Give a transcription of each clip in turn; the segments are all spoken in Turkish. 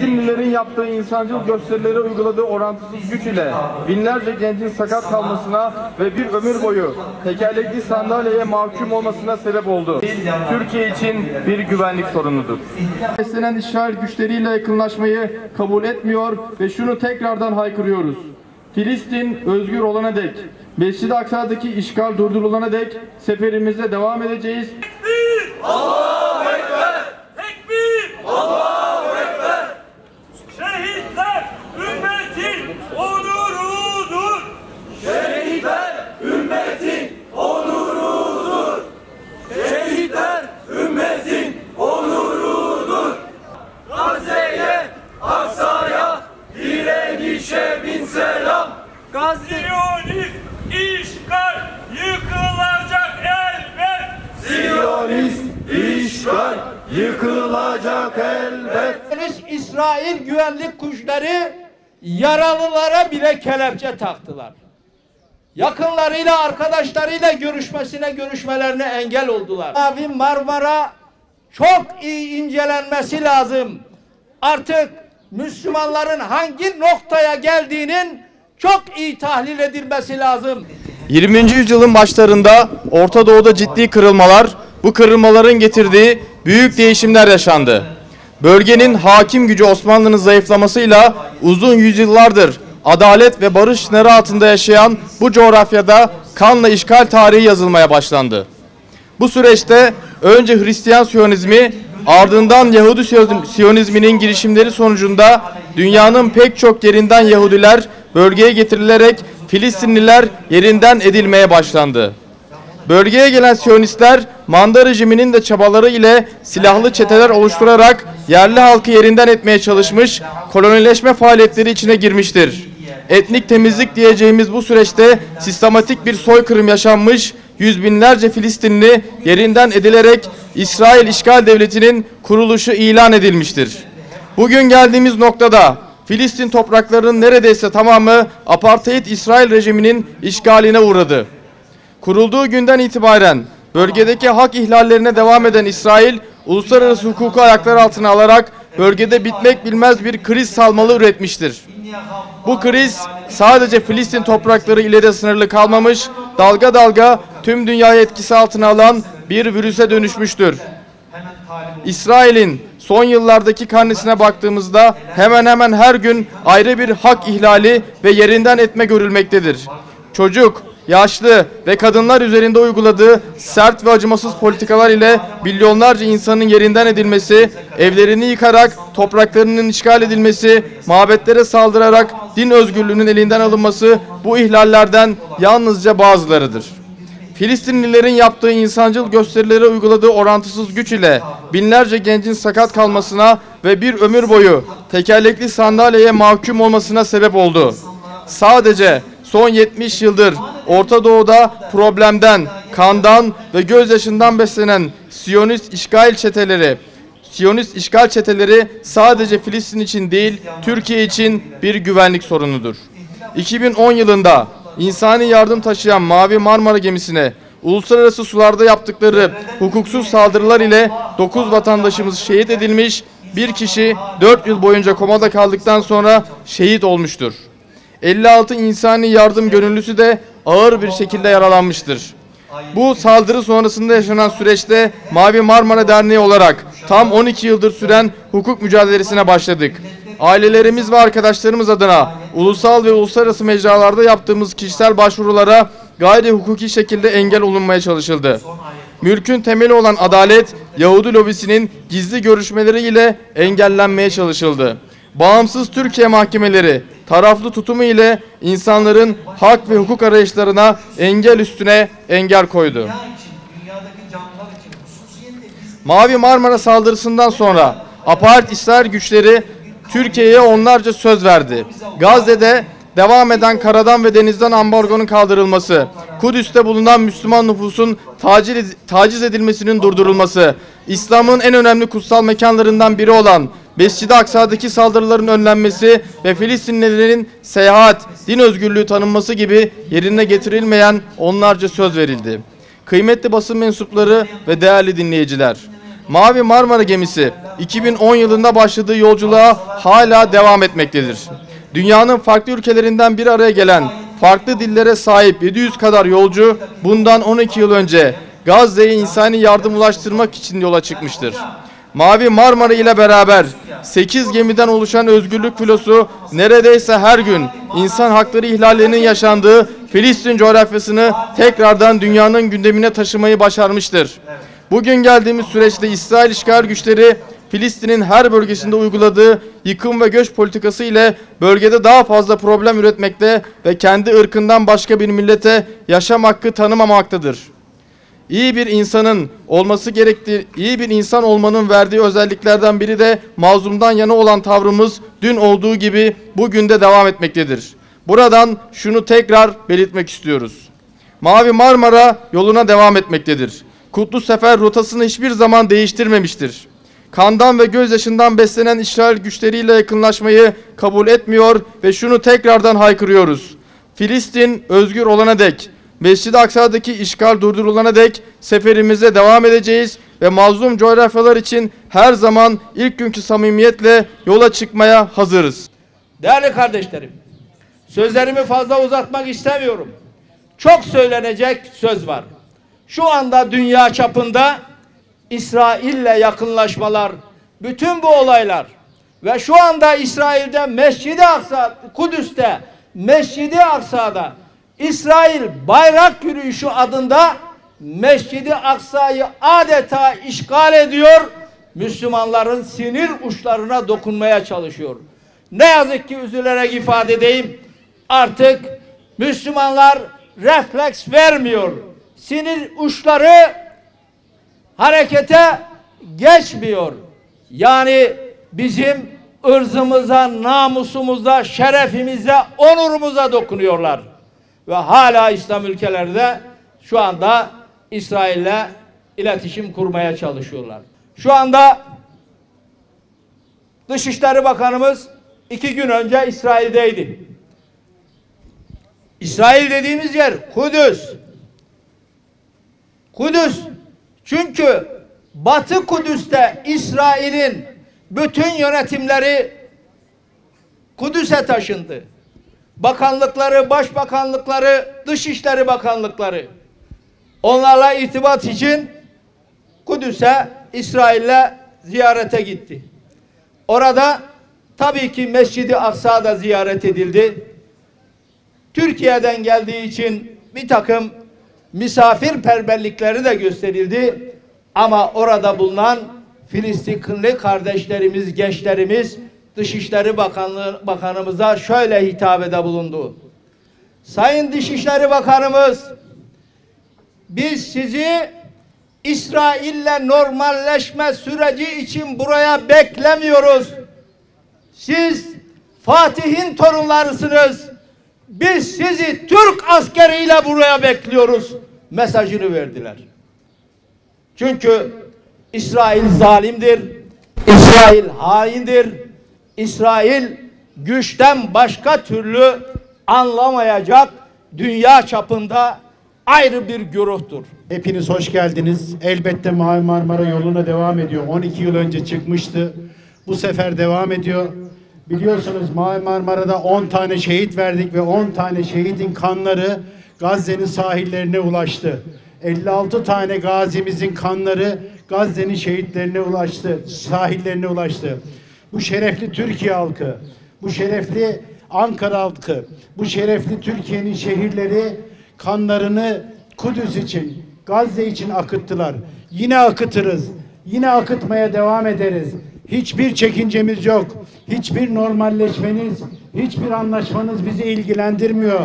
Filistinlilerin yaptığı insancıl gösterilere uyguladığı orantısız güç ile binlerce gencin sakat kalmasına ve bir ömür boyu tekerlekli sandalyeye mahkum olmasına sebep oldu. Türkiye için bir güvenlik sorunudur. Beslenen İsrail güçleriyle yakınlaşmayı kabul etmiyor ve şunu tekrardan haykırıyoruz. Filistin özgür olana dek, Mescid-i Aksa'daki işgal durdurulana dek seferimize devam edeceğiz. Allahu Ekber! Tekbir! Allahu Ekber! Şehitler ümmetin onurudur. Şehitler ümmetin onurudur. Şehitler ümmetin onurudur. Gazze'ye, Aksa'ya, direnişe bin selam. Siyonist işgal yıkılacak elbet. Siyonist işgal yıkılacak elbet. İsrail güvenlik güçleri yaralılara bile kelepçe taktılar. Yakınlarıyla, arkadaşlarıyla görüşmelerine engel oldular. Mavi Marmara çok iyi incelenmesi lazım. Artık Müslümanların hangi noktaya geldiğinin çok iyi tahlil edilmesi lazım. 20. yüzyılın başlarında Orta Doğu'da ciddi kırılmalar, bu kırılmaların getirdiği büyük değişimler yaşandı. Bölgenin hakim gücü Osmanlı'nın zayıflamasıyla uzun yüzyıllardır adalet ve barış sınırı altında yaşayan bu coğrafyada kanla işgal tarihi yazılmaya başlandı. Bu süreçte önce Hristiyan Siyonizmi, ardından Yahudi Siyonizminin girişimleri sonucunda dünyanın pek çok yerinden Yahudiler bölgeye getirilerek Filistinliler yerinden edilmeye başlandı. Bölgeye gelen Siyonistler manda rejiminin de çabaları ile silahlı çeteler oluşturarak yerli halkı yerinden etmeye çalışmış, kolonileşme faaliyetleri içine girmiştir. Etnik temizlik diyeceğimiz bu süreçte sistematik bir soykırım yaşanmış, yüz binlerce Filistinli yerinden edilerek İsrail İşgal Devleti'nin kuruluşu ilan edilmiştir. Bugün geldiğimiz noktada Filistin topraklarının neredeyse tamamı apartheid İsrail rejiminin işgaline uğradı. Kurulduğu günden itibaren bölgedeki hak ihlallerine devam eden İsrail, uluslararası hukuku ayaklar altına alarak bölgede bitmek bilmez bir kriz salmalı üretmiştir. Bu kriz sadece Filistin toprakları ile de sınırlı kalmamış, dalga dalga tüm dünyayı etkisi altına alan bir virüse dönüşmüştür. İsrail'in son yıllardaki karnesine baktığımızda hemen hemen her gün ayrı bir hak ihlali ve yerinden etme görülmektedir. Çocuk, yaşlı ve kadınlar üzerinde uyguladığı sert ve acımasız politikalar ile milyonlarca insanın yerinden edilmesi, evlerini yıkarak topraklarının işgal edilmesi, mabetlere saldırarak din özgürlüğünün elinden alınması bu ihlallerden yalnızca bazılarıdır. Filistinlilerin yaptığı insancıl gösterilere uyguladığı orantısız güç ile binlerce gencin sakat kalmasına ve bir ömür boyu tekerlekli sandalyeye mahkum olmasına sebep oldu. Sadece son 70 yıldır Orta Doğu'da problemden, kandan ve gözyaşından beslenen Siyonist işgal çeteleri sadece Filistin için değil, Türkiye için bir güvenlik sorunudur. 2010 yılında insani yardım taşıyan Mavi Marmara gemisine uluslararası sularda yaptıkları hukuksuz saldırılar ile 9 vatandaşımız şehit edilmiş, bir kişi 4 yıl boyunca komada kaldıktan sonra şehit olmuştur. 56 insani yardım gönüllüsü de ağır bir şekilde yaralanmıştır. Bu saldırı sonrasında yaşanan süreçte Mavi Marmara Derneği olarak tam 12 yıldır süren hukuk mücadelesine başladık. Ailelerimiz ve arkadaşlarımız adına ulusal ve uluslararası mecralarda yaptığımız kişisel başvurulara gayri hukuki şekilde engel olunmaya çalışıldı. Mülkün temeli olan adalet, Yahudi lobisinin gizli görüşmeleriyle engellenmeye çalışıldı. Bağımsız Türkiye mahkemeleri taraflı tutumu ile insanların hak ve hukuk arayışlarına engel üstüne engel koydu. Mavi Marmara saldırısından sonra apartheid İsrail güçleri Türkiye'ye onlarca söz verdi. Gazze'de devam eden karadan ve denizden ambargonun kaldırılması, Kudüs'te bulunan Müslüman nüfusun taciz edilmesinin durdurulması, İslam'ın en önemli kutsal mekanlarından biri olan Mescid-i Aksa'daki saldırıların önlenmesi ve Filistinlilerin seyahat, din özgürlüğü tanınması gibi yerine getirilmeyen onlarca söz verildi. Kıymetli basın mensupları ve değerli dinleyiciler, Mavi Marmara gemisi 2010 yılında başladığı yolculuğa hala devam etmektedir. Dünyanın farklı ülkelerinden bir araya gelen, farklı dillere sahip 700 kadar yolcu bundan 12 yıl önce Gazze'ye insani yardım ulaştırmak için yola çıkmıştır. Mavi Marmara ile beraber 8 gemiden oluşan Özgürlük Filosu neredeyse her gün insan hakları ihlallerinin yaşandığı Filistin coğrafyasını tekrardan dünyanın gündemine taşımayı başarmıştır. Bugün geldiğimiz süreçte İsrail işgal güçleri Filistin'in her bölgesinde uyguladığı yıkım ve göç politikası ile bölgede daha fazla problem üretmekte ve kendi ırkından başka bir millete yaşam hakkı tanımamaktadır. İyi bir insan olmanın verdiği özelliklerden biri de mazlumdan yana olan tavrımız dün olduğu gibi bugün de devam etmektedir. Buradan şunu tekrar belirtmek istiyoruz. Mavi Marmara yoluna devam etmektedir. Kutlu Sefer rotasını hiçbir zaman değiştirmemiştir. Kandan ve gözyaşından beslenen işgal güçleriyle yakınlaşmayı kabul etmiyor ve şunu tekrardan haykırıyoruz. Filistin özgür olana dek, Mescid-i Aksa'daki işgal durdurulana dek seferimize devam edeceğiz ve mazlum coğrafyalar için her zaman ilk günkü samimiyetle yola çıkmaya hazırız. Değerli kardeşlerim, sözlerimi fazla uzatmak istemiyorum. Çok söylenecek söz var. Şu anda dünya çapında İsrail'le yakınlaşmalar, bütün bu olaylar ve şu anda İsrail'de Mescid-i Aksa, Kudüs'te Mescid-i Aksa'da İsrail bayrak yürüyüşü adında Mescid-i Aksa'yı adeta işgal ediyor, Müslümanların sinir uçlarına dokunmaya çalışıyor. Ne yazık ki üzülerek ifade edeyim, artık Müslümanlar refleks vermiyor. Sinir uçları harekete geçmiyor. Yani bizim ırzımıza, namusumuza, şerefimize, onurumuza dokunuyorlar. Ve hala İslam ülkelerde şu anda İsrail'le iletişim kurmaya çalışıyorlar. Şu anda Dışişleri Bakanımız 2 gün önce İsrail'deydi. İsrail dediğimiz yer Kudüs. Kudüs. Çünkü Batı Kudüs'te İsrail'in bütün yönetimleri Kudüs'e taşındı. Bakanlıkları, başbakanlıkları, dışişleri bakanlıkları onlarla irtibat için Kudüs'e, İsrail'le ziyarete gitti. Orada tabii ki Mescid-i Aksa da ziyaret edildi. Türkiye'den geldiği için bir takım misafirperverlikleri de gösterildi. Ama orada bulunan Filistinli kardeşlerimiz, gençlerimiz Dışişleri Bakanımıza şöyle hitabede bulundu. Sayın Dışişleri Bakanımız, biz sizi İsrail'le normalleşme süreci için buraya beklemiyoruz. Siz Fatih'in torunlarısınız. Biz sizi Türk askeriyle buraya bekliyoruz mesajını verdiler. Çünkü İsrail zalimdir. İsrail haindir. İsrail güçten başka türlü anlamayacak dünya çapında ayrı bir güruhtur. Hepiniz hoş geldiniz. Elbette Mavi Marmara yoluna devam ediyor. 12 yıl önce çıkmıştı. Bu sefer devam ediyor. Biliyorsunuz Mavi Marmara'da 10 tane şehit verdik ve 10 tane şehidin kanları Gazze'nin sahillerine ulaştı. 56 tane gazimizin kanları Gazze'nin şehitlerine ulaştı, sahillerine ulaştı. Bu şerefli Türkiye halkı, bu şerefli Ankara halkı, bu şerefli Türkiye'nin şehirleri kanlarını Kudüs için, Gazze için akıttılar. Yine akıtırız, yine akıtmaya devam ederiz. Hiçbir çekincemiz yok. Hiçbir normalleşmeniz, hiçbir anlaşmanız bizi ilgilendirmiyor.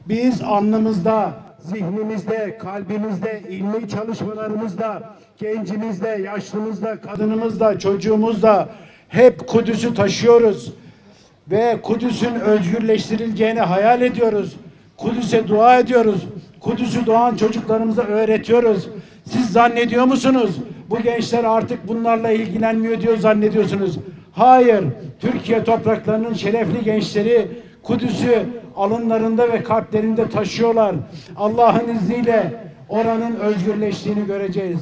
Biz alnımızda, zihnimizde, kalbimizde, ilmi çalışmalarımızda, gencimizde, yaşlımızda, kadınımızda, çocuğumuzda hep Kudüs'ü taşıyoruz. Ve Kudüs'ün özgürleştirileceğini hayal ediyoruz. Kudüs'e dua ediyoruz. Kudüs'ü doğan çocuklarımıza öğretiyoruz. Siz zannediyor musunuz? Bu gençler artık bunlarla ilgilenmiyor diyor zannediyorsunuz. Hayır. Türkiye topraklarının şerefli gençleri Kudüs'ü alınlarında ve kalplerinde taşıyorlar. Allah'ın izniyle oranın özgürleştiğini göreceğiz.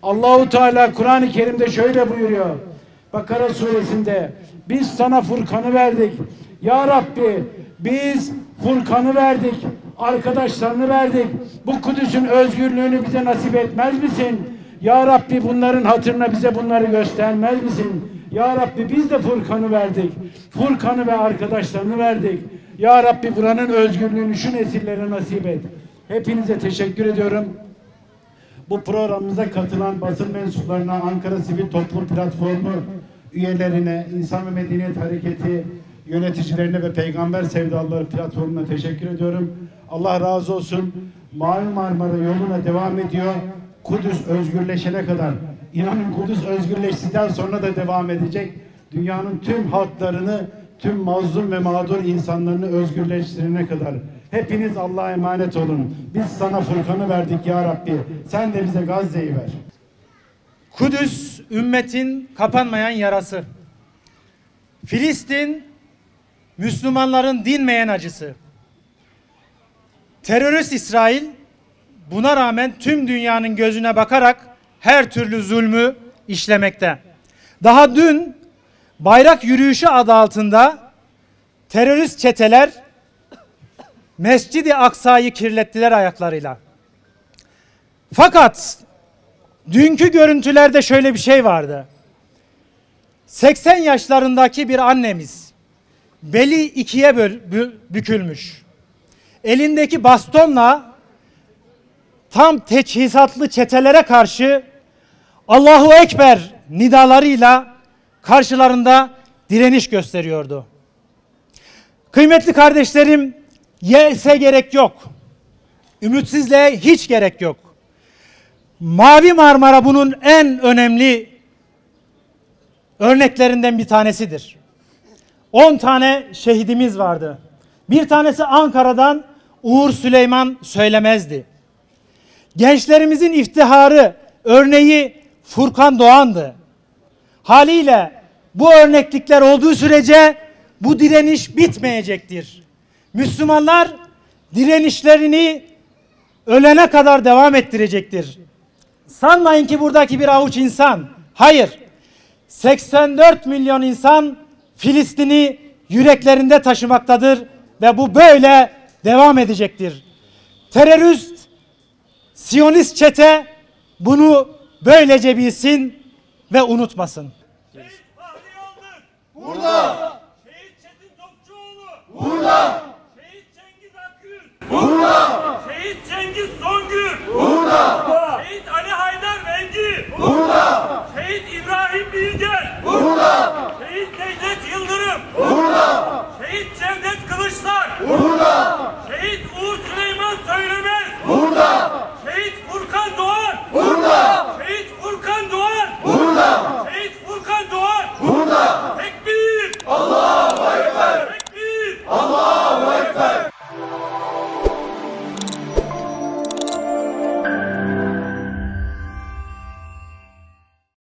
Allahu Teala Kur'an-ı Kerim'de şöyle buyuruyor. Bakara suresinde biz sana Furkan'ı verdik. Ya Rabbi biz Furkan'ı verdik. Arkadaşlarını verdik. Bu Kudüs'ün özgürlüğünü bize nasip etmez misin? Ya Rabbi bunların hatırına bize bunları göstermez misin? Ya Rabbi biz de Furkan'ı verdik. Furkan'ı ve arkadaşlarını verdik. Ya Rabbi buranın özgürlüğünü şu nesillere nasip et. Hepinize teşekkür ediyorum. Bu programımıza katılan basın mensuplarına, Ankara Sivil Toplum Platformu üyelerine, İnsan ve Medeniyet Hareketi yöneticilerine ve Peygamber Sevdalıları platformuna teşekkür ediyorum. Allah razı olsun. Mavi Marmara yoluna devam ediyor. Kudüs özgürleşene kadar. İnanın Kudüs özgürleştikten sonra da devam edecek. Dünyanın tüm halklarını, tüm mazlum ve mağdur insanlarını özgürleştirene kadar. Hepiniz Allah'a emanet olun. Biz sana Furkan'ı verdik ya Rabbi. Sen de bize Gazze'yi ver. Kudüs ümmetin kapanmayan yarası. Filistin Müslümanların dinmeyen acısı. Terörist İsrail buna rağmen tüm dünyanın gözüne bakarak her türlü zulmü işlemekte. Daha dün bayrak yürüyüşü adı altında terörist çeteler Mescid-i Aksa'yı kirlettiler ayaklarıyla. Fakat dünkü görüntülerde şöyle bir şey vardı. 80 yaşlarındaki bir annemiz beli ikiye bükülmüş. Elindeki bastonla tam teçhizatlı çetelere karşı Allahu Ekber nidalarıyla karşılarında direniş gösteriyordu. Kıymetli kardeşlerim, yese gerek yok. Ümitsizliğe hiç gerek yok. Mavi Marmara bunun en önemli örneklerinden bir tanesidir. 10 tane şehidimiz vardı. Bir tanesi Ankara'dan Uğur Süleyman Söylemezdi. Gençlerimizin iftiharı, örneği Furkan Doğan'dı. Haliyle bu örneklikler olduğu sürece bu direniş bitmeyecektir. Müslümanlar direnişlerini ölene kadar devam ettirecektir. Sanmayın ki buradaki bir avuç insan. Hayır. 84 milyon insan Filistin'i yüreklerinde taşımaktadır ve bu böyle devam edecektir. Terörist, Siyonist çete bunu böylece bilsin ve unutmasın. Şehit Fahri Yaldır. Burada. Şehit Çetin Topçuoğlu. Burada. Şehit Cengiz Akgül. Burada. Şehit Cengiz Songül. Burada. Şehit Ali Haydar Vengi. Burada. Şehit İbrahim Bilgen. Burada. Şehit Necdet Yıldırım. Burada. Şehit Cevdet Kılıçlar. Burada. Şehit Uğur Süleyman Söylemez. Burada. Şehit Furkan Doğan. Burada. Şehit Furkan Doğan. Burada. Şehit Furkan Doğan. Burada.